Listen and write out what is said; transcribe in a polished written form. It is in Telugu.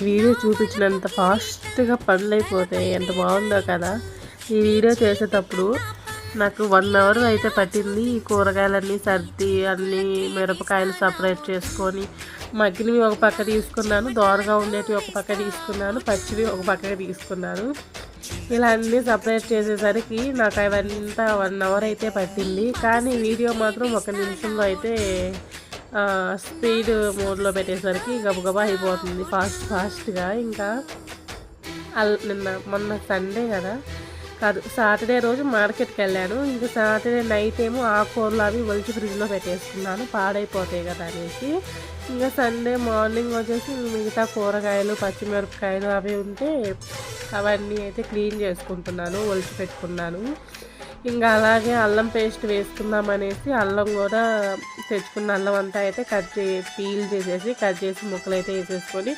వీడియో చూపించినంత ఫాస్ట్గా పనులు అయిపోతాయి. ఎంత బాగుందో కదా. ఈ వీడియో చేసేటప్పుడు నాకు 1 అవర్ అయితే పట్టింది. ఈ కూరగాయలన్నీ సర్ది అన్నీ మిరపకాయలు సపరేట్ చేసుకొని మగ్గినవి ఒక పక్క తీసుకున్నాను, దోరగా ఉండేటివి ఒక పక్క తీసుకున్నాను, పచ్చివి ఒక పక్కకి తీసుకున్నాను. ఇలా అన్నీ సపరేట్ చేసేసరికి నాకు అవంతా 1 అవర్ అయితే పట్టింది. కానీ వీడియో మాత్రం 1 నిమిషంలో అయితే స్పీడ్ మోడ్లో పెట్టేసరికి గబగబా అయిపోతుంది ఫాస్ట్గా. ఇంకా మొన్న సండే కదా, కాదు సాటర్డే రోజు మార్కెట్కి వెళ్ళాను. ఇంకా సాటర్డే నైట్ ఏమో ఆకుకూరలు అవి ఒలిచి ఫ్రిడ్జ్లో పెట్టేసుకున్నాను, పాడైపోతాయి కదా అనేసి. ఇంకా సండే మార్నింగ్ వచ్చేసి మిగతా కూరగాయలు పచ్చిమిరపకాయలు అవి ఉంటే అవన్నీ అయితే క్లీన్ చేసుకుంటున్నాను, ఒలిచి పెట్టుకున్నాను. ఇంకా అలాగే అల్లం పేస్ట్ వేసుకుందాం అనేసి అల్లం కూడా తెచ్చుకున్న అల్లం అంతా అయితే పీల్ చేసేసి కట్ చేసి ముక్కలు అయితే వేసేసుకొని